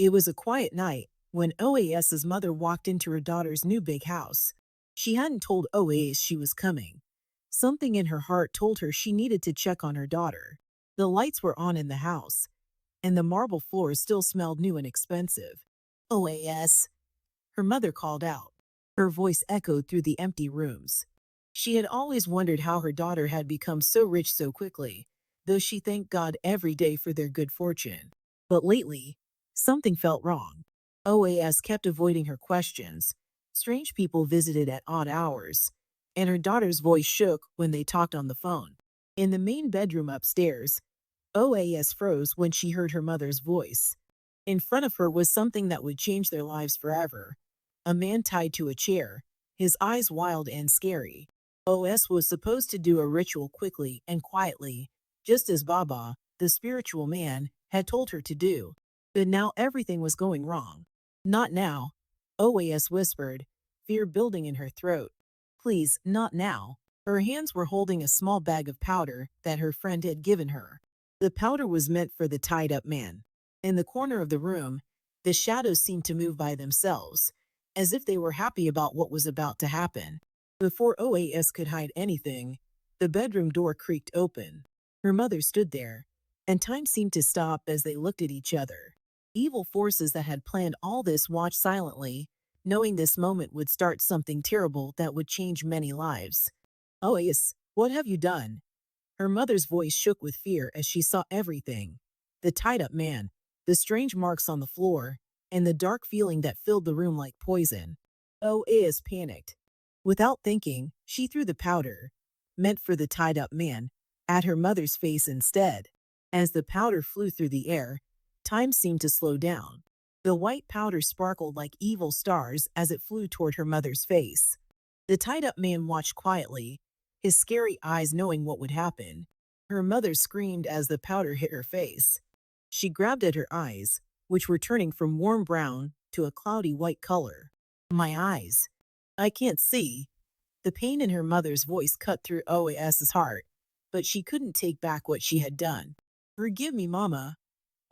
It was a quiet night when OAS's mother walked into her daughter's new big house. She hadn't told OAS she was coming. Something in her heart told her she needed to check on her daughter. The lights were on in the house, and the marble floors still smelled new and expensive. OAS, her mother called out. Her voice echoed through the empty rooms. She had always wondered how her daughter had become so rich so quickly, though she thanked God every day for their good fortune. But lately, something felt wrong. OAS kept avoiding her questions. Strange people visited at odd hours, and her daughter's voice shook when they talked on the phone. In the main bedroom upstairs, OAS froze when she heard her mother's voice. In front of her was something that would change their lives forever. A man tied to a chair, his eyes wild and scary. OS was supposed to do a ritual quickly and quietly, just as Baba, the spiritual man, had told her to do. But now everything was going wrong. Not now, OAS whispered, fear building in her throat. Please, not now. Her hands were holding a small bag of powder that her friend had given her. The powder was meant for the tied-up man. In the corner of the room, the shadows seemed to move by themselves, as if they were happy about what was about to happen. Before OAS could hide anything, the bedroom door creaked open. Her mother stood there, and time seemed to stop as they looked at each other. Evil forces that had planned all this watched silently, knowing this moment would start something terrible that would change many lives. OAS, what have you done? Her mother's voice shook with fear as she saw everything. The tied-up man, the strange marks on the floor, and the dark feeling that filled the room like poison. OAS panicked. Without thinking, she threw the powder, meant for the tied-up man, at her mother's face instead. As the powder flew through the air, time seemed to slow down. The white powder sparkled like evil stars as it flew toward her mother's face. The tied-up man watched quietly, his scary eyes knowing what would happen. Her mother screamed as the powder hit her face. She grabbed at her eyes, which were turning from warm brown to a cloudy white color. My eyes. I can't see. The pain in her mother's voice cut through OAS's heart, but she couldn't take back what she had done. Forgive me, Mama,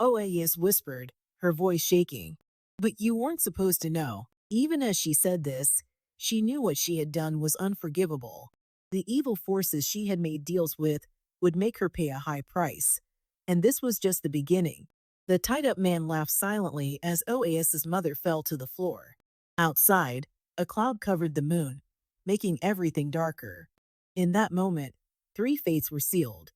OAS whispered, her voice shaking. But you weren't supposed to know. Even as she said this, she knew what she had done was unforgivable. The evil forces she had made deals with would make her pay a high price. And this was just the beginning. The tied-up man laughed silently as OAS's mother fell to the floor. Outside, a cloud covered the moon, making everything darker. In that moment, 3 fates were sealed.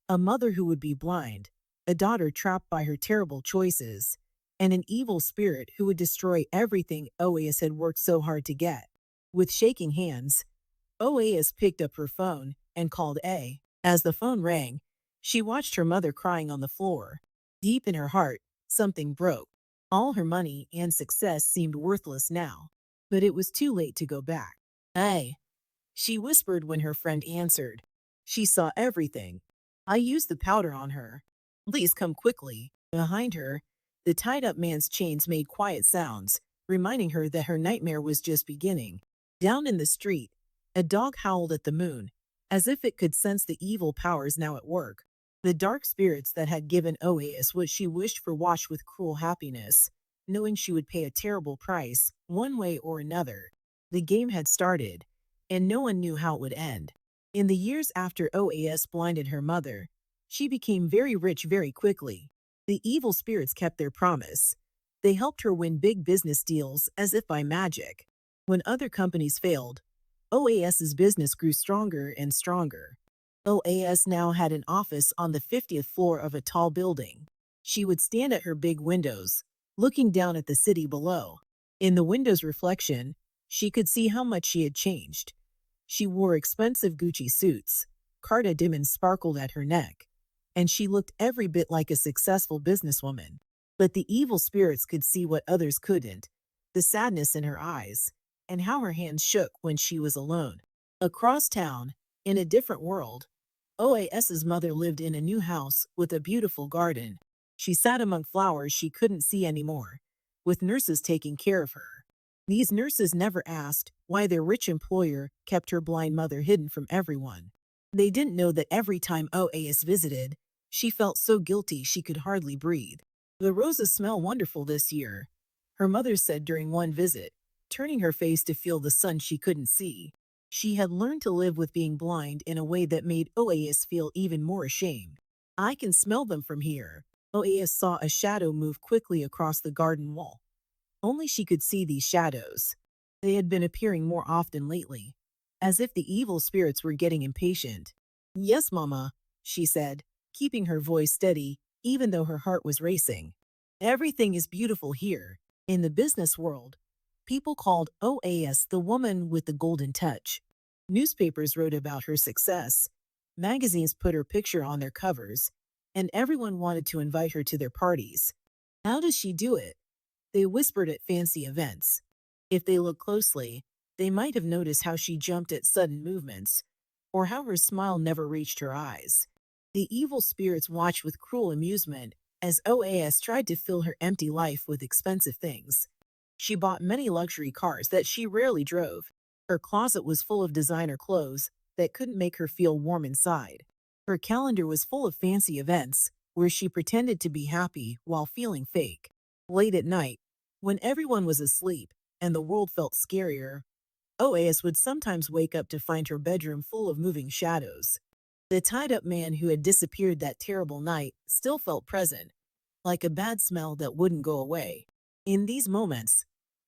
A mother who would be blind, a daughter trapped by her terrible choices, and an evil spirit who would destroy everything OAS had worked so hard to get. With shaking hands, OAS picked up her phone and called A. As the phone rang, she watched her mother crying on the floor. Deep in her heart, something broke. All her money and success seemed worthless now, but it was too late to go back. A. She whispered when her friend answered. She saw everything. I used the powder on her. Please come quickly. Behind her, the tied-up man's chains made quiet sounds, reminding her that her nightmare was just beginning. Down in the street, a dog howled at the moon, as if it could sense the evil powers now at work. The dark spirits that had given OAS what she wished for watched with cruel happiness, knowing she would pay a terrible price, one way or another. The game had started, and no one knew how it would end. In the years after OAS blinded her mother, she became very rich very quickly. The evil spirits kept their promise. They helped her win big business deals as if by magic. When other companies failed, OAS's business grew stronger and stronger. OAS now had an office on the 50th floor of a tall building. She would stand at her big windows, looking down at the city below. In the window's reflection, she could see how much she had changed. She wore expensive Gucci suits, cardamom sparkled at her neck, and she looked every bit like a successful businesswoman. But the evil spirits could see what others couldn't, the sadness in her eyes, and how her hands shook when she was alone. Across town, in a different world, OAS's mother lived in a new house with a beautiful garden. She sat among flowers she couldn't see anymore, with nurses taking care of her. These nurses never asked why their rich employer kept her blind mother hidden from everyone. They didn't know that every time OAS visited, she felt so guilty she could hardly breathe. The roses smell wonderful this year, her mother said during one visit, turning her face to feel the sun she couldn't see. She had learned to live with being blind in a way that made Oas feel even more ashamed. I can smell them from here. Oas saw a shadow move quickly across the garden wall. Only she could see these shadows. They had been appearing more often lately, as if the evil spirits were getting impatient. Yes, Mama, she said, keeping her voice steady, even though her heart was racing. Everything is beautiful here. In the business world, people called OAS the woman with the golden touch. Newspapers wrote about her success. Magazines put her picture on their covers, and everyone wanted to invite her to their parties. How does she do it? They whispered at fancy events. If they looked closely, they might have noticed how she jumped at sudden movements, or how her smile never reached her eyes. The evil spirits watched with cruel amusement as OAS tried to fill her empty life with expensive things. She bought many luxury cars that she rarely drove. Her closet was full of designer clothes that couldn't make her feel warm inside. Her calendar was full of fancy events where she pretended to be happy while feeling fake. Late at night, when everyone was asleep and the world felt scarier, OAS would sometimes wake up to find her bedroom full of moving shadows. The tied-up man who had disappeared that terrible night still felt present, like a bad smell that wouldn't go away. In these moments,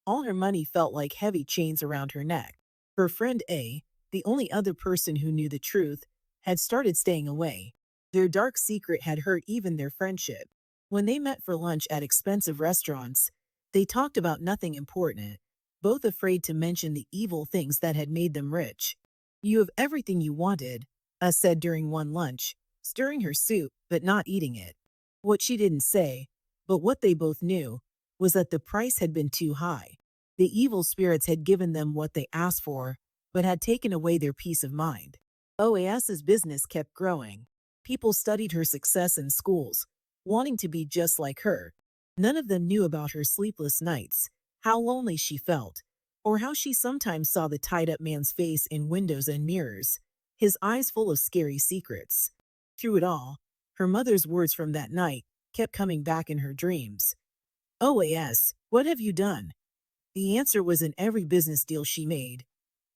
all her money felt like heavy chains around her neck. Her friend A, the only other person who knew the truth, had started staying away. Their dark secret had hurt even their friendship. When they met for lunch at expensive restaurants, they talked about nothing important, both afraid to mention the evil things that had made them rich. You have everything you wanted, said during one lunch, stirring her soup but not eating it. What she didn't say, but what they both knew, was that the price had been too high. The evil spirits had given them what they asked for, but had taken away their peace of mind. OAS's business kept growing. People studied her success in schools, wanting to be just like her. None of them knew about her sleepless nights, how lonely she felt, or how she sometimes saw the tied-up man's face in windows and mirrors, his eyes full of scary secrets. Through it all, her mother's words from that night kept coming back in her dreams. OAS, what have you done? The answer was in every business deal she made,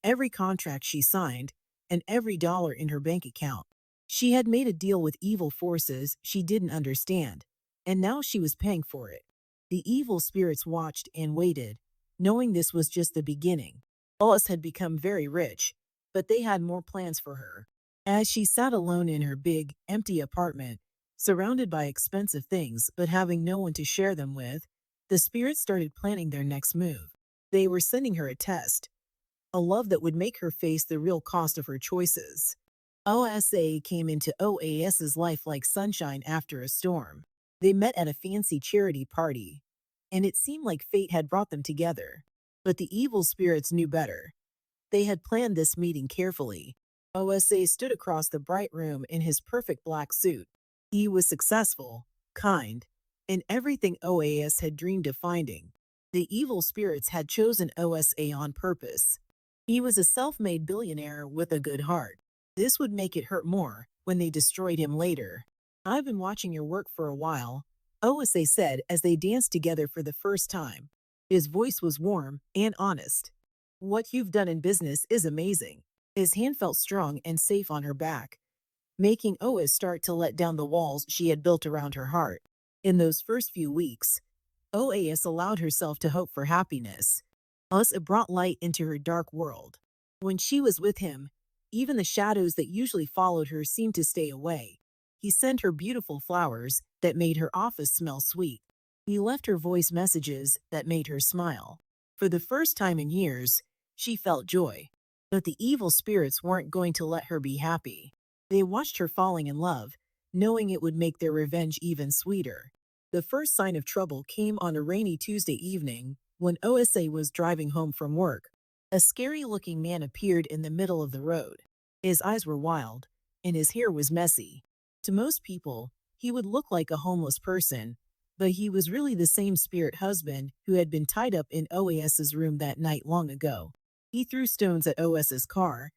every contract she signed, and every dollar in her bank account. She had made a deal with evil forces she didn't understand, and now she was paying for it. The evil spirits watched and waited, knowing this was just the beginning. Alice had become very rich, but they had more plans for her. As she sat alone in her big, empty apartment, surrounded by expensive things but having no one to share them with, the spirits started planning their next move. They were sending her a test, a love that would make her face the real cost of her choices. OSA came into OAS's life like sunshine after a storm. They met at a fancy charity party, and it seemed like fate had brought them together. But the evil spirits knew better. They had planned this meeting carefully. OSA stood across the bright room in his perfect black suit. He was successful, kind, and everything OAS had dreamed of finding. The evil spirits had chosen OSA on purpose. He was a self-made billionaire with a good heart. This would make it hurt more when they destroyed him later. I've been watching your work for a while, OSA said as they danced together for the first time. His voice was warm and honest. What you've done in business is amazing. His hand felt strong and safe on her back, making Oas start to let down the walls she had built around her heart. In those first few weeks, Oas allowed herself to hope for happiness. Thus it brought light into her dark world. When she was with him, even the shadows that usually followed her seemed to stay away. He sent her beautiful flowers that made her office smell sweet. He left her voice messages that made her smile. For the first time in years, she felt joy. But the evil spirits weren't going to let her be happy. They watched her falling in love, knowing it would make their revenge even sweeter. The first sign of trouble came on a rainy Tuesday evening when OSA was driving home from work. A scary-looking man appeared in the middle of the road. His eyes were wild, and his hair was messy. To most people, he would look like a homeless person, but he was really the same spirit husband who had been tied up in OAS's room that night long ago. He threw stones at OS's car,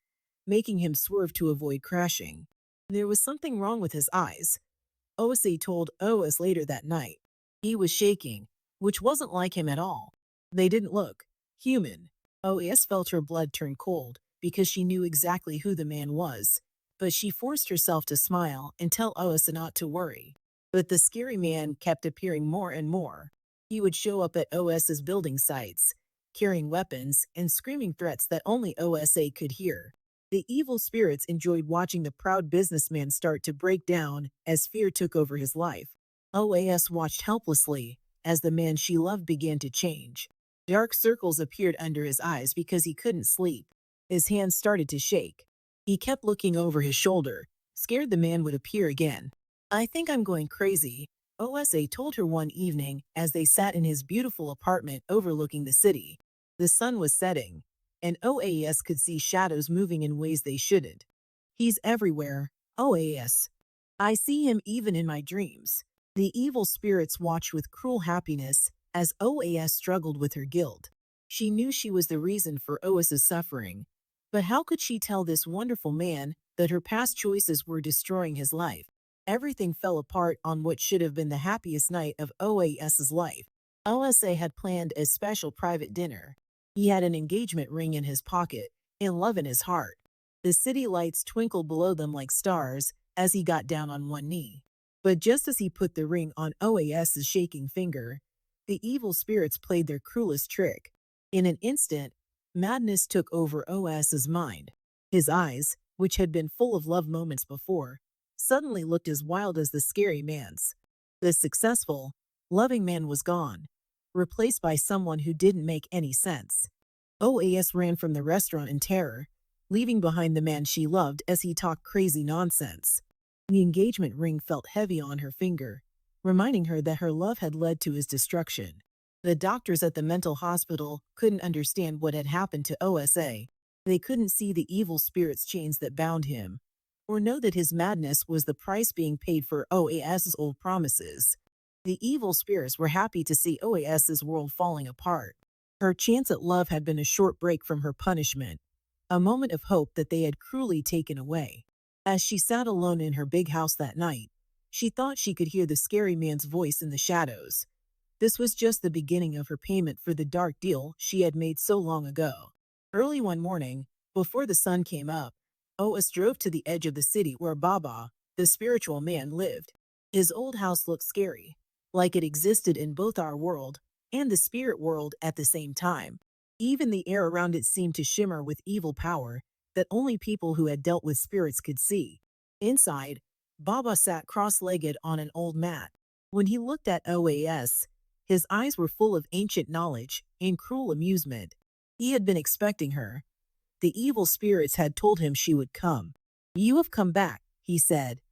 making him swerve to avoid crashing. There was something wrong with his eyes, OSA told OS later that night. He was shaking, which wasn't like him at all. They didn't look human. OAS felt her blood turn cold because she knew exactly who the man was. But she forced herself to smile and tell OAS not to worry. But the scary man kept appearing more and more. He would show up at OS's building sites, carrying weapons and screaming threats that only OSA could hear. The evil spirits enjoyed watching the proud businessman start to break down as fear took over his life. OAS watched helplessly as the man she loved began to change. Dark circles appeared under his eyes because he couldn't sleep. His hands started to shake. He kept looking over his shoulder, scared the man would appear again. "I think I'm going crazy," OSA told her one evening as they sat in his beautiful apartment overlooking the city. The sun was setting, and OAS could see shadows moving in ways they shouldn't. "He's everywhere, OAS. I see him even in my dreams." The evil spirits watched with cruel happiness as OAS struggled with her guilt. She knew she was the reason for OAS's suffering, but how could she tell this wonderful man that her past choices were destroying his life? Everything fell apart on what should have been the happiest night of OAS's life. OSA had planned a special private dinner. He had an engagement ring in his pocket and love in his heart. The city lights twinkled below them like stars as he got down on one knee. But just as he put the ring on OAS's shaking finger, the evil spirits played their cruelest trick. In an instant, madness took over OAS's mind. His eyes, which had been full of love moments before, suddenly looked as wild as the scary man's. The successful, loving man was gone, replaced by someone who didn't make any sense. OAS ran from the restaurant in terror, leaving behind the man she loved as he talked crazy nonsense. The engagement ring felt heavy on her finger, reminding her that her love had led to his destruction. The doctors at the mental hospital couldn't understand what had happened to OSA. They couldn't see the evil spirit's chains that bound him, or know that his madness was the price being paid for OAS's old promises. The evil spirits were happy to see OAS's world falling apart. Her chance at love had been a short break from her punishment, a moment of hope that they had cruelly taken away. As she sat alone in her big house that night, she thought she could hear the scary man's voice in the shadows. This was just the beginning of her payment for the dark deal she had made so long ago. Early one morning, before the sun came up, OS drove to the edge of the city where Baba, the spiritual man, lived. His old house looked scary, like it existed in both our world and the spirit world at the same time. Even the air around it seemed to shimmer with evil power that only people who had dealt with spirits could see. Inside, Baba sat cross-legged on an old mat. When he looked at OAS, his eyes were full of ancient knowledge and cruel amusement. He had been expecting her. The evil spirits had told him she would come. "You have come back," he said,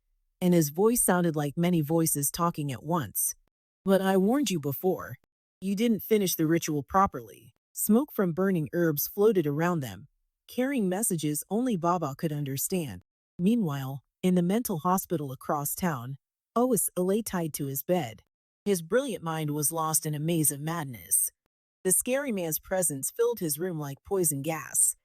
and his voice sounded like many voices talking at once. "But I warned you before. You didn't finish the ritual properly." Smoke from burning herbs floated around them, carrying messages only Baba could understand. Meanwhile, in the mental hospital across town, Ois lay tied to his bed. His brilliant mind was lost in a maze of madness. The scary man's presence filled his room like poison gas.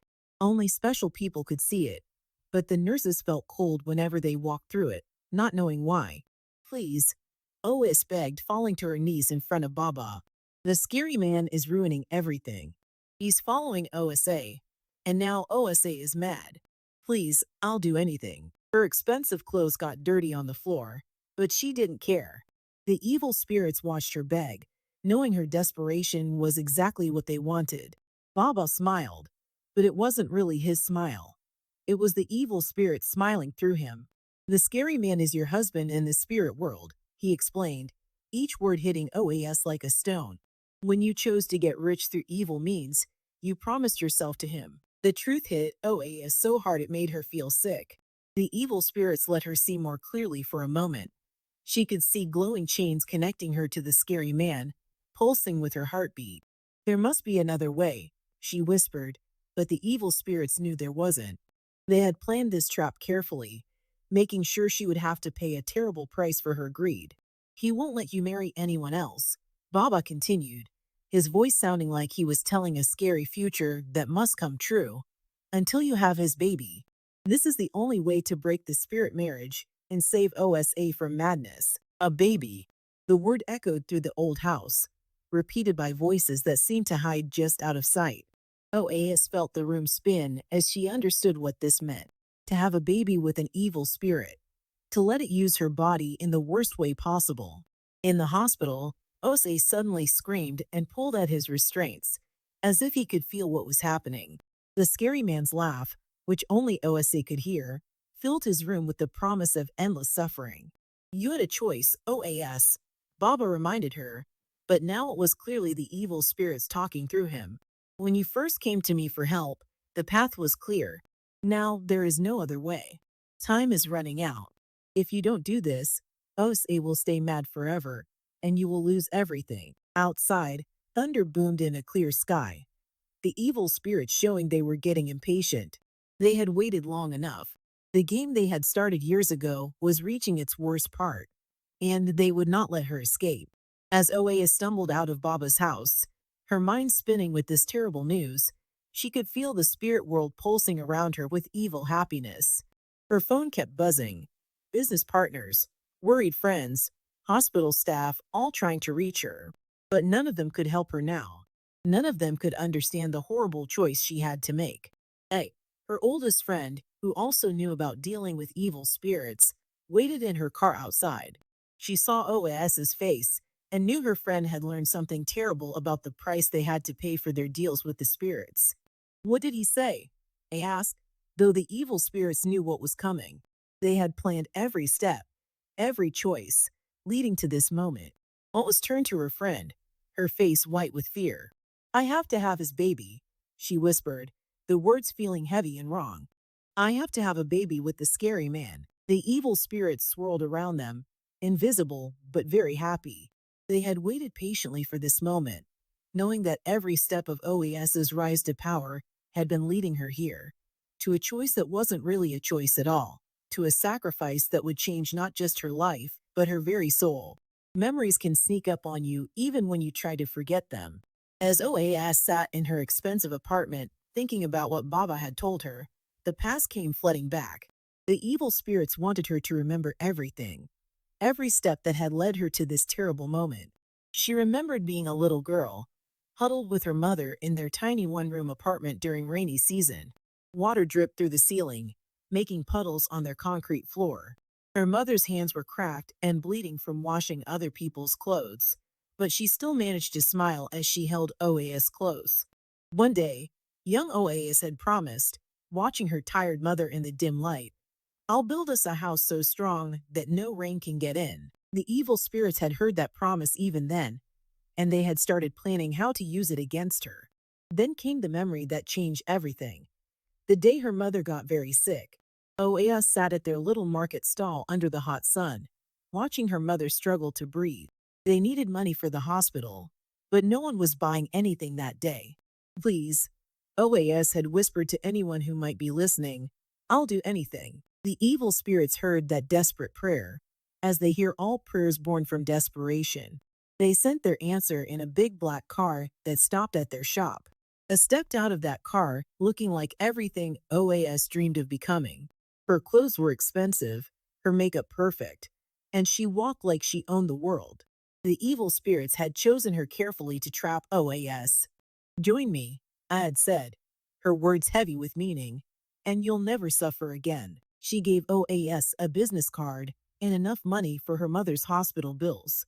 Only special people could see it, but the nurses felt cold whenever they walked through it, not knowing why. "Please," Ois begged, falling to her knees in front of Baba. "The scary man is ruining everything. He's following OSA, and now OSA is mad. Please, I'll do anything." Her expensive clothes got dirty on the floor, but she didn't care. The evil spirits watched her beg, knowing her desperation was exactly what they wanted. Baba smiled, but it wasn't really his smile. It was the evil spirit smiling through him. "The scary man is your husband in the spirit world," he explained, each word hitting OAS like a stone. "When you chose to get rich through evil means, you promised yourself to him." The truth hit OAS so hard it made her feel sick. The evil spirits let her see more clearly for a moment. She could see glowing chains connecting her to the scary man, pulsing with her heartbeat. "There must be another way," she whispered, but the evil spirits knew there wasn't. They had planned this trap carefully, making sure she would have to pay a terrible price for her greed. "He won't let you marry anyone else," Baba continued, his voice sounding like he was telling a scary future that must come true, "until you have his baby. This is the only way to break the spirit marriage and save OSA from madness." "A baby?" The word echoed through the old house, repeated by voices that seemed to hide just out of sight. Oas felt the room spin as she understood what this meant. To have a baby with an evil spirit. To let it use her body in the worst way possible. In the hospital, Ose suddenly screamed and pulled at his restraints, as if he could feel what was happening. The scary man's laugh, which only Ose could hear, filled his room with the promise of endless suffering. You had a choice, OAS, Baba reminded her, but now it was clearly the evil spirits talking through him. When you first came to me for help, the path was clear. Now there is no other way. Time is running out. If you don't do this, Ose will stay mad forever, and you will lose everything. Outside, thunder boomed in a clear sky, the evil spirits showing they were getting impatient. They had waited long enough. The game they had started years ago was reaching its worst part, and they would not let her escape. As Oea stumbled out of Baba's house, her mind spinning with this terrible news, she could feel the spirit world pulsing around her with evil happiness. Her phone kept buzzing. Business partners, worried friends, hospital staff, all trying to reach her. But none of them could help her now. None of them could understand the horrible choice she had to make. Elle, her oldest friend, who also knew about dealing with evil spirits, waited in her car outside. She saw OAS's face and knew her friend had learned something terrible about the price they had to pay for their deals with the spirits. What did he say? I asked, though the evil spirits knew what was coming. They had planned every step, every choice, leading to this moment. Almost turned to her friend, her face white with fear. I have to have his baby, she whispered, the words feeling heavy and wrong. I have to have a baby with the scary man. The evil spirits swirled around them, invisible but very happy. They had waited patiently for this moment, knowing that every step of OES's rise to power had been leading her here, to a choice that wasn't really a choice at all, to a sacrifice that would change not just her life, but her very soul. Memories can sneak up on you even when you try to forget them. As OAS sat in her expensive apartment, thinking about what Baba had told her, the past came flooding back. The evil spirits wanted her to remember everything, every step that had led her to this terrible moment. She remembered being a little girl, huddled with her mother in their tiny one-room apartment during rainy season. Water dripped through the ceiling, making puddles on their concrete floor. Her mother's hands were cracked and bleeding from washing other people's clothes, but she still managed to smile as she held OAS close. One day, young OAS had promised, watching her tired mother in the dim light, I'll build us a house so strong that no rain can get in. The evil spirits had heard that promise even then, and they had started planning how to use it against her. Then came the memory that changed everything. The day her mother got very sick, Oea sat at their little market stall under the hot sun, watching her mother struggle to breathe. They needed money for the hospital, but no one was buying anything that day. Please, OAS had whispered to anyone who might be listening, I'll do anything. The evil spirits heard that desperate prayer, as they hear all prayers born from desperation. They sent their answer in a big black car that stopped at their shop. A stepped out of that car, looking like everything OAS dreamed of becoming. Her clothes were expensive, her makeup perfect, and she walked like she owned the world. The evil spirits had chosen her carefully to trap OAS. Join me, I had said, her words heavy with meaning, and you'll never suffer again. She gave OAS a business card and enough money for her mother's hospital bills.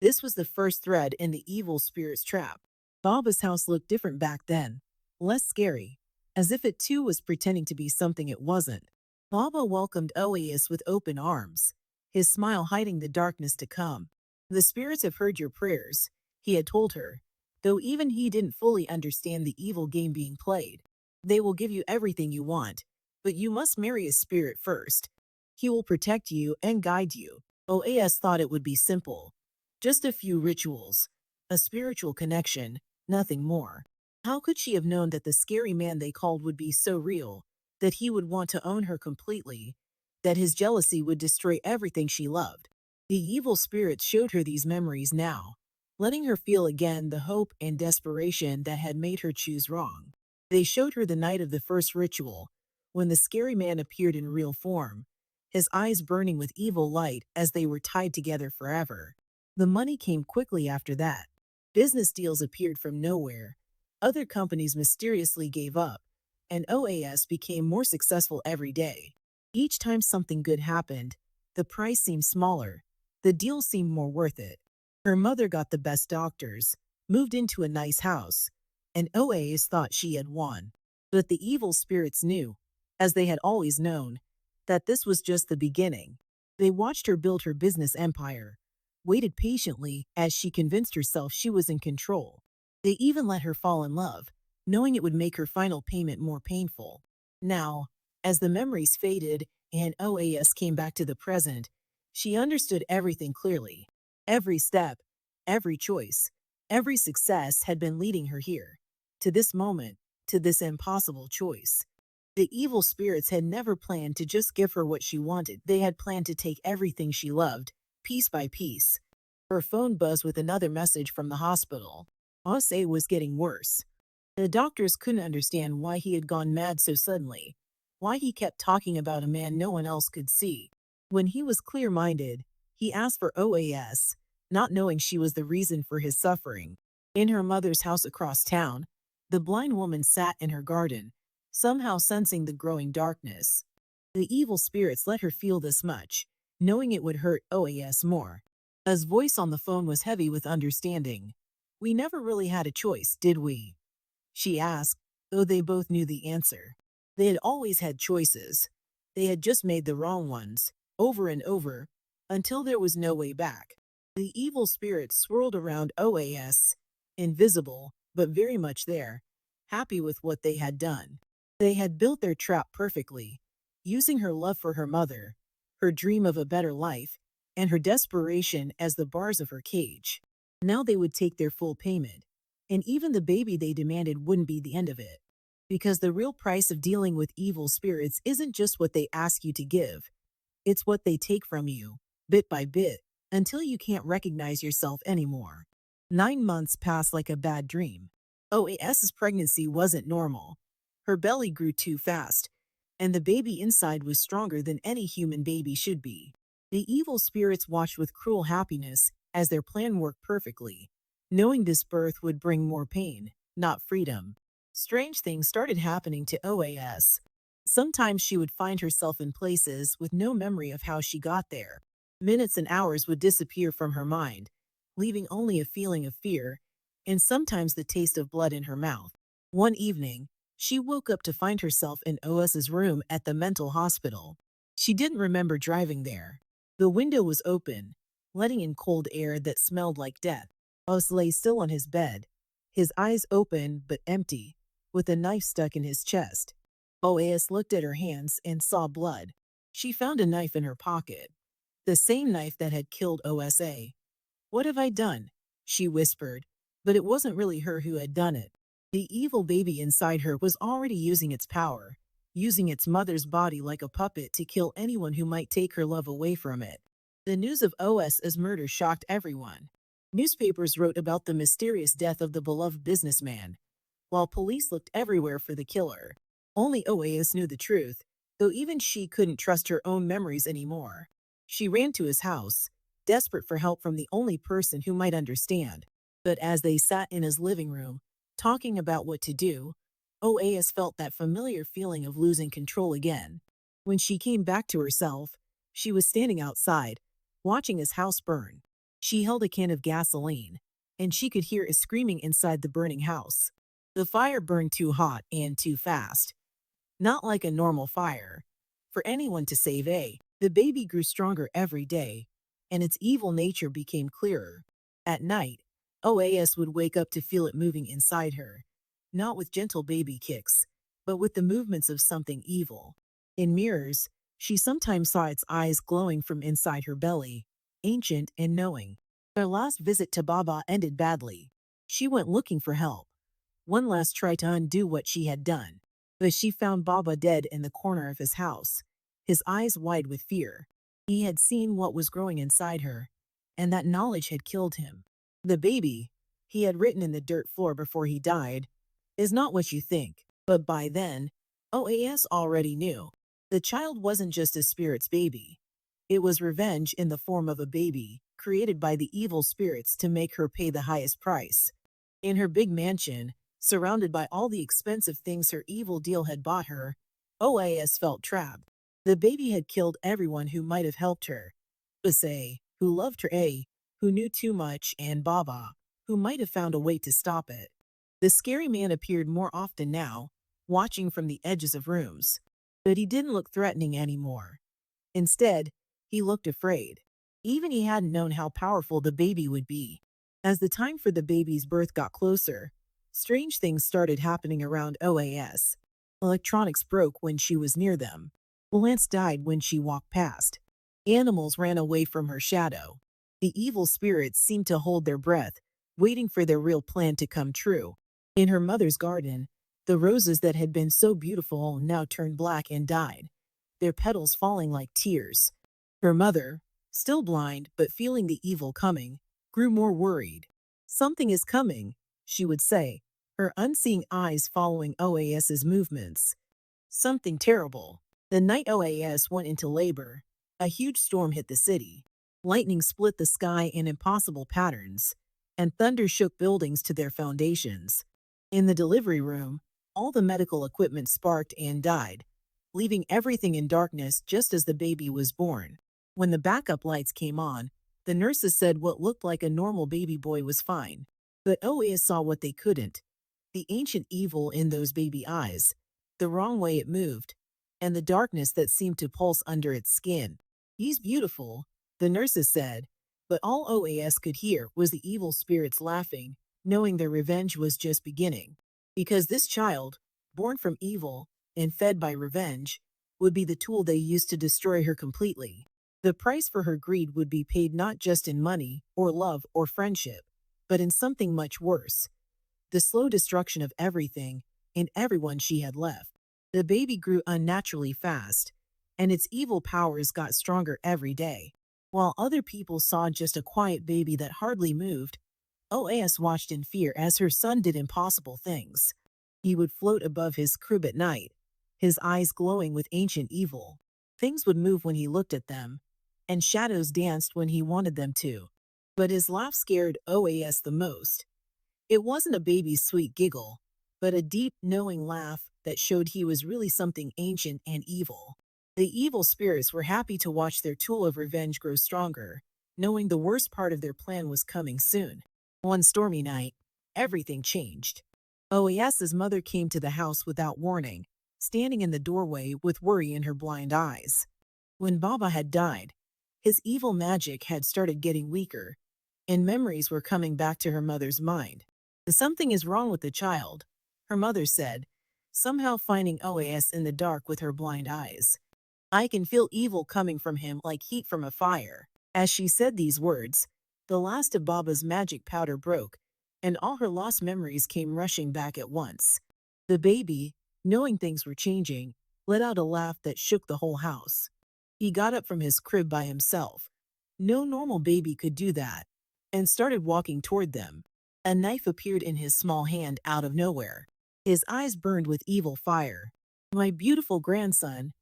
This was the first thread in the evil spirit's trap. Baba's house looked different back then, less scary, as if it too was pretending to be something it wasn't. Baba welcomed OAS with open arms, his smile hiding the darkness to come. The spirits have heard your prayers, he had told her, though even he didn't fully understand the evil game being played. They will give you everything you want, but you must marry a spirit first. He will protect you and guide you. OAS thought it would be simple. Just a few rituals, a spiritual connection, nothing more. How could she have known that the scary man they called would be so real, that he would want to own her completely, that his jealousy would destroy everything she loved? The evil spirits showed her these memories now, letting her feel again the hope and desperation that had made her choose wrong. They showed her the night of the first ritual, when the scary man appeared in real form, his eyes burning with evil light as they were tied together forever. The money came quickly after that. Business deals appeared from nowhere. Other companies mysteriously gave up, and OAS became more successful every day. Each time something good happened, the price seemed smaller. The deal seemed more worth it. Her mother got the best doctors, moved into a nice house, and OAS thought she had won. But the evil spirits knew, as they had always known, that this was just the beginning. They watched her build her business empire, waited patiently as she convinced herself she was in control. They even let her fall in love, knowing it would make her final payment more painful. Now, as the memories faded and OAS came back to the present, she understood everything clearly. Every step, every choice, every success had been leading her here, to this moment, to this impossible choice. The evil spirits had never planned to just give her what she wanted. They had planned to take everything she loved, piece by piece. Her phone buzzed with another message from the hospital. Ose was getting worse. The doctors couldn't understand why he had gone mad so suddenly, why he kept talking about a man no one else could see. When he was clear-minded, he asked for OAS, not knowing she was the reason for his suffering. In her mother's house across town, the blind woman sat in her garden, somehow sensing the growing darkness. The evil spirits let her feel this much, knowing it would hurt OAS more. His voice on the phone was heavy with understanding. "We never really had a choice, did we?" she asked, though they both knew the answer. They had always had choices. They had just made the wrong ones, over and over, until there was no way back. The evil spirits swirled around OAS, invisible, but very much there, happy with what they had done. They had built their trap perfectly, using her love for her mother, her dream of a better life, and her desperation as the bars of her cage. Now they would take their full payment, and even the baby they demanded wouldn't be the end of it. Because the real price of dealing with evil spirits isn't just what they ask you to give, it's what they take from you, bit by bit, until you can't recognize yourself anymore. 9 months passed like a bad dream. OAS's pregnancy wasn't normal. Her belly grew too fast, and the baby inside was stronger than any human baby should be. The evil spirits watched with cruel happiness as their plan worked perfectly, knowing this birth would bring more pain, not freedom. Strange things started happening to OAS. Sometimes she would find herself in places with no memory of how she got there. Minutes and hours would disappear from her mind, leaving only a feeling of fear, and sometimes the taste of blood in her mouth. One evening, she woke up to find herself in OS's room at the mental hospital. She didn't remember driving there. The window was open, letting in cold air that smelled like death. Os lay still on his bed, his eyes open but empty, with a knife stuck in his chest. OAS looked at her hands and saw blood. She found a knife in her pocket, the same knife that had killed OSA. "What have I done?" she whispered, but it wasn't really her who had done it. The evil baby inside her was already using its power, using its mother's body like a puppet to kill anyone who might take her love away from it. The news of OS's murder shocked everyone. Newspapers wrote about the mysterious death of the beloved businessman, while police looked everywhere for the killer. Only OAS knew the truth, though even she couldn't trust her own memories anymore. She ran to his house, desperate for help from the only person who might understand. But as they sat in his living room, talking about what to do, OAS felt that familiar feeling of losing control again. When she came back to herself, she was standing outside, watching his house burn. She held a can of gasoline, and she could hear a screaming inside the burning house. The fire burned too hot and too fast. Not like a normal fire. For anyone to save A, the baby grew stronger every day, and its evil nature became clearer. At night, OAS would wake up to feel it moving inside her, not with gentle baby kicks, but with the movements of something evil. In mirrors, she sometimes saw its eyes glowing from inside her belly, ancient and knowing. Their last visit to Baba ended badly. She went looking for help. One last try to undo what she had done, but she found Baba dead in the corner of his house, his eyes wide with fear. He had seen what was growing inside her, and that knowledge had killed him. "The baby," he had written in the dirt floor before he died, "is not what you think." But by then, OAS already knew. The child wasn't just a spirit's baby. It was revenge in the form of a baby, created by the evil spirits to make her pay the highest price. In her big mansion, surrounded by all the expensive things her evil deal had bought her, OAS felt trapped. The baby had killed everyone who might have helped her. Basay, who loved her, A, who knew too much, and Baba, who might have found a way to stop it. The scary man appeared more often now, watching from the edges of rooms. But he didn't look threatening anymore. Instead, he looked afraid. Even he hadn't known how powerful the baby would be. As the time for the baby's birth got closer, strange things started happening around OAS. Electronics broke when she was near them. Plants died when she walked past. Animals ran away from her shadow. The evil spirits seemed to hold their breath, waiting for their real plan to come true. In her mother's garden, the roses that had been so beautiful now turned black and died, their petals falling like tears. Her mother, still blind but feeling the evil coming, grew more worried. "Something is coming," she would say, her unseeing eyes following OAS's movements. "Something terrible." The night OAS went into labor, a huge storm hit the city. Lightning split the sky in impossible patterns, and thunder shook buildings to their foundations. In the delivery room, all the medical equipment sparked and died, leaving everything in darkness just as the baby was born. When the backup lights came on, the nurses said what looked like a normal baby boy was fine. But OAS saw what they couldn't: the ancient evil in those baby eyes, the wrong way it moved, and the darkness that seemed to pulse under its skin. "He's beautiful," the nurses said, but all OAS could hear was the evil spirits laughing, knowing their revenge was just beginning. Because this child, born from evil and fed by revenge, would be the tool they used to destroy her completely. The price for her greed would be paid not just in money or love or friendship, but in something much worse: the slow destruction of everything and everyone she had left. The baby grew unnaturally fast, and its evil powers got stronger every day. While other people saw just a quiet baby that hardly moved, OAS watched in fear as her son did impossible things. He would float above his crib at night, his eyes glowing with ancient evil. Things would move when he looked at them, and shadows danced when he wanted them to. But his laugh scared OAS the most. It wasn't a baby's sweet giggle, but a deep, knowing laugh that showed he was really something ancient and evil. The evil spirits were happy to watch their tool of revenge grow stronger, knowing the worst part of their plan was coming soon. One stormy night, everything changed. OAS's mother came to the house without warning, standing in the doorway with worry in her blind eyes. When Baba had died, his evil magic had started getting weaker, and memories were coming back to her mother's mind. "Something is wrong with the child," her mother said, somehow finding OAS in the dark with her blind eyes. "I can feel evil coming from him like heat from a fire." As she said these words, the last of Baba's magic powder broke, and all her lost memories came rushing back at once. The baby, knowing things were changing, let out a laugh that shook the whole house. He got up from his crib by himself. No normal baby could do that, and started walking toward them. A knife appeared in his small hand out of nowhere. His eyes burned with evil fire. "My beautiful grandson,"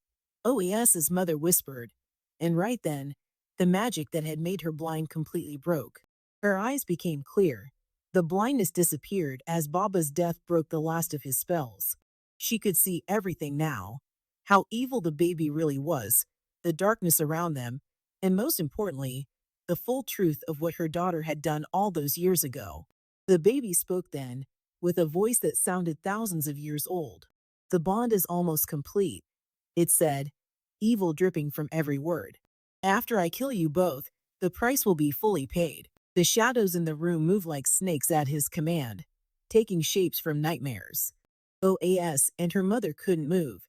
OAS's mother whispered, and right then, the magic that had made her blind completely broke. Her eyes became clear. The blindness disappeared as Baba's death broke the last of his spells. She could see everything now: how evil the baby really was, the darkness around them, and most importantly, the full truth of what her daughter had done all those years ago. The baby spoke then, with a voice that sounded thousands of years old. "The bond is almost complete," it said, evil dripping from every word. "After I kill you both, the price will be fully paid." The shadows in the room moved like snakes at his command, taking shapes from nightmares. OAS and her mother couldn't move.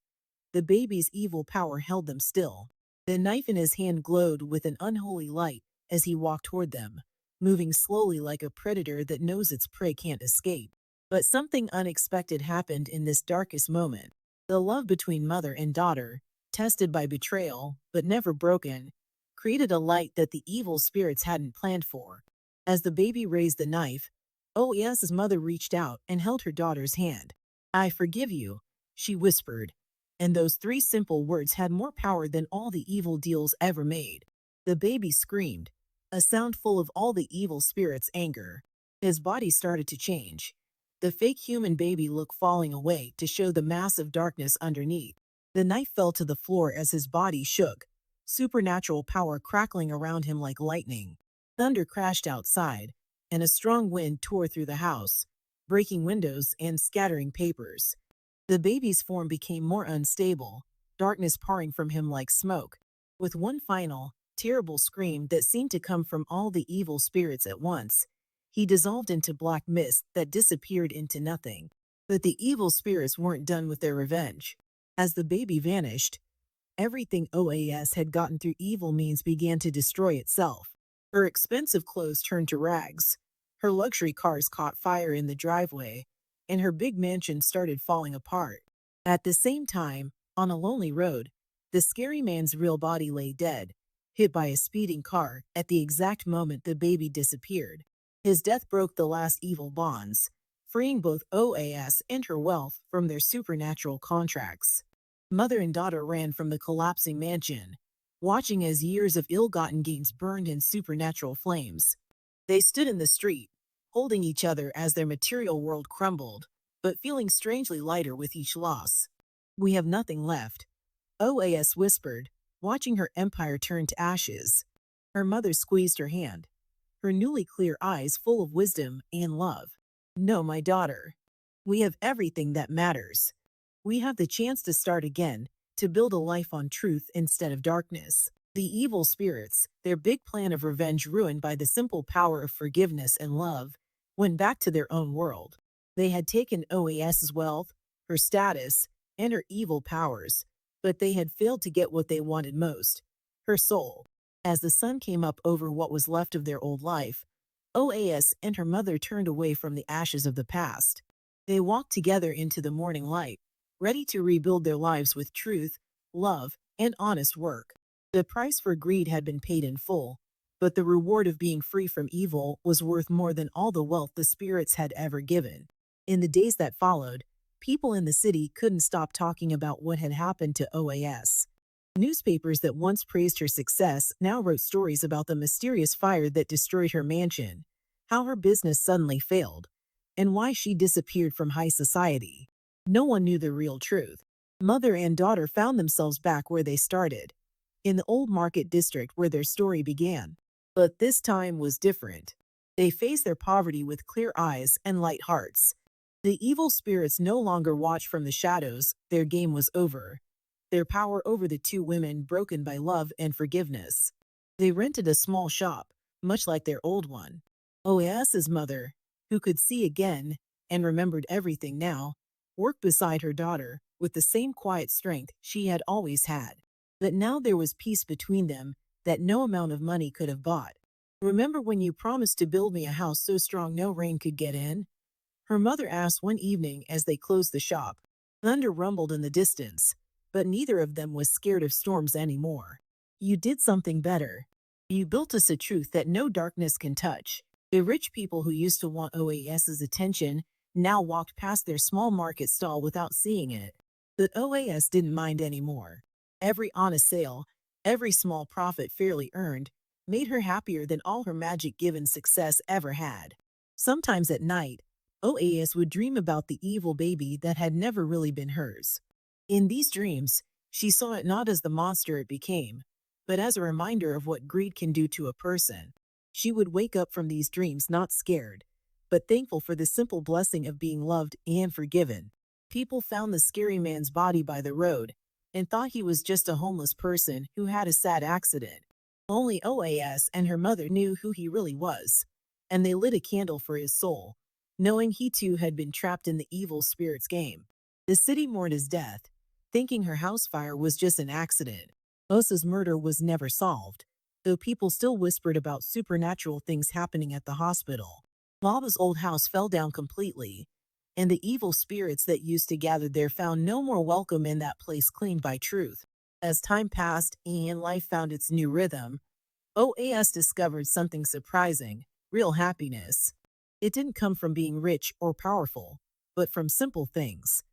The baby's evil power held them still. The knife in his hand glowed with an unholy light as he walked toward them, moving slowly like a predator that knows its prey can't escape. But something unexpected happened in this darkest moment. The love between mother and daughter, tested by betrayal but never broken, created a light that the evil spirits hadn't planned for. As the baby raised the knife, OAS's mother reached out and held her daughter's hand. "I forgive you," she whispered, and those three simple words had more power than all the evil deals ever made. The baby screamed, a sound full of all the evil spirits' anger. His body started to change. The fake human baby looked falling away to show the massive darkness underneath. The knife fell to the floor as his body shook, supernatural power crackling around him like lightning. Thunder crashed outside, and a strong wind tore through the house, breaking windows and scattering papers. The baby's form became more unstable, darkness pouring from him like smoke. With one final, terrible scream that seemed to come from all the evil spirits at once, he dissolved into black mist that disappeared into nothing. But the evil spirits weren't done with their revenge. As the baby vanished, everything OAS had gotten through evil means began to destroy itself. Her expensive clothes turned to rags, her luxury cars caught fire in the driveway, and her big mansion started falling apart. At the same time, on a lonely road, the scary man's real body lay dead, hit by a speeding car at the exact moment the baby disappeared. His death broke the last evil bonds, freeing both OAS and her wealth from their supernatural contracts. Mother and daughter ran from the collapsing mansion, watching as years of ill-gotten gains burned in supernatural flames. They stood in the street, holding each other as their material world crumbled, but feeling strangely lighter with each loss. "We have nothing left," OAS whispered, watching her empire turn to ashes. Her mother squeezed her hand, her newly clear eyes full of wisdom and love. "No, my daughter. We have everything that matters. We have the chance to start again, to build a life on truth instead of darkness." The evil spirits, their big plan of revenge ruined by the simple power of forgiveness and love, went back to their own world. They had taken OAS's wealth, her status, and her evil powers, but they had failed to get what they wanted most, her soul. As the sun came up over what was left of their old life, OAS and her mother turned away from the ashes of the past. They walked together into the morning light, ready to rebuild their lives with truth, love, and honest work. The price for greed had been paid in full, but the reward of being free from evil was worth more than all the wealth the spirits had ever given. In the days that followed, people in the city couldn't stop talking about what had happened to OAS. Newspapers that once praised her success now wrote stories about the mysterious fire that destroyed her mansion, how her business suddenly failed, and why she disappeared from high society. No one knew the real truth. Mother and daughter found themselves back where they started, in the old market district where their story began. But this time was different. They faced their poverty with clear eyes and light hearts. The evil spirits no longer watched from the shadows. Their game was over, their power over the two women broken by love and forgiveness. They rented a small shop, much like their old one. OAS's mother, who could see again and remembered everything now, worked beside her daughter with the same quiet strength she had always had. But now there was peace between them that no amount of money could have bought. "Remember when you promised to build me a house so strong no rain could get in?" her mother asked one evening as they closed the shop. Thunder rumbled in the distance, but neither of them was scared of storms anymore. "You did something better. You built us a truth that no darkness can touch." The rich people who used to want OAS's attention now walked past their small market stall without seeing it. But OAS didn't mind anymore. Every honest sale, every small profit fairly earned, made her happier than all her magic-given success ever had. Sometimes at night, OAS would dream about the evil baby that had never really been hers. In these dreams, she saw it not as the monster it became, but as a reminder of what greed can do to a person. She would wake up from these dreams not scared, but thankful for the simple blessing of being loved and forgiven. People found the scary man's body by the road and thought he was just a homeless person who had a sad accident. Only OAS and her mother knew who he really was, and they lit a candle for his soul, knowing he too had been trapped in the evil spirit's game. The city mourned his death, thinking her house fire was just an accident. Osa's murder was never solved, though people still whispered about supernatural things happening at the hospital. Baba's old house fell down completely, and the evil spirits that used to gather there found no more welcome in that place cleaned by truth. As time passed and life found its new rhythm, OAS discovered something surprising: real happiness. It didn't come from being rich or powerful, but from simple things: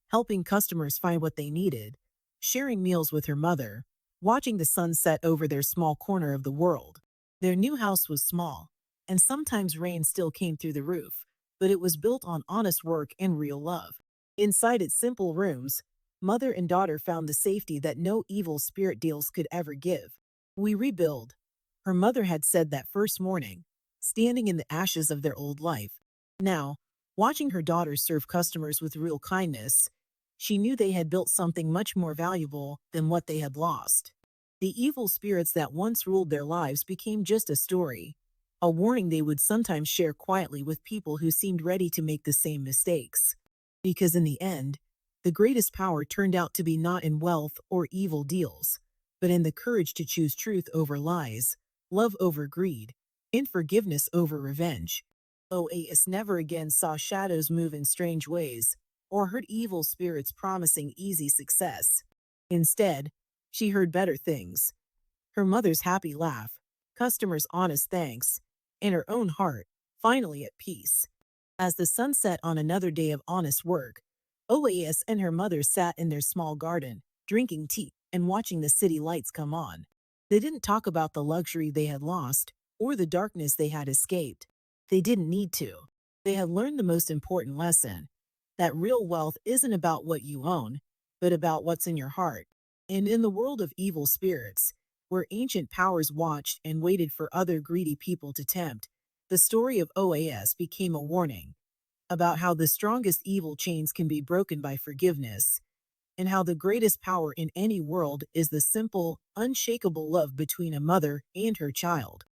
helping customers find what they needed, sharing meals with her mother, watching the sun set over their small corner of the world. Their new house was small, and sometimes rain still came through the roof, but it was built on honest work and real love. Inside its simple rooms, mother and daughter found the safety that no evil spirit deals could ever give. We rebuild, her mother had said that first morning, standing in the ashes of their old life. Now, watching her daughters serve customers with real kindness, she knew they had built something much more valuable than what they had lost. The evil spirits that once ruled their lives became just a story, a warning they would sometimes share quietly with people who seemed ready to make the same mistakes. Because in the end, the greatest power turned out to be not in wealth or evil deals, but in the courage to choose truth over lies, love over greed, and forgiveness over revenge. Oas never again saw shadows move in strange ways, or heard evil spirits promising easy success. Instead, she heard better things: her mother's happy laugh, customers' honest thanks, and her own heart, finally at peace. As the sun set on another day of honest work, Oas and her mother sat in their small garden, drinking tea and watching the city lights come on. They didn't talk about the luxury they had lost or the darkness they had escaped. They didn't need to. They had learned the most important lesson: that real wealth isn't about what you own, but about what's in your heart. And in the world of evil spirits, where ancient powers watched and waited for other greedy people to tempt, the story of OAS became a warning about how the strongest evil chains can be broken by forgiveness, and how the greatest power in any world is the simple, unshakable love between a mother and her child.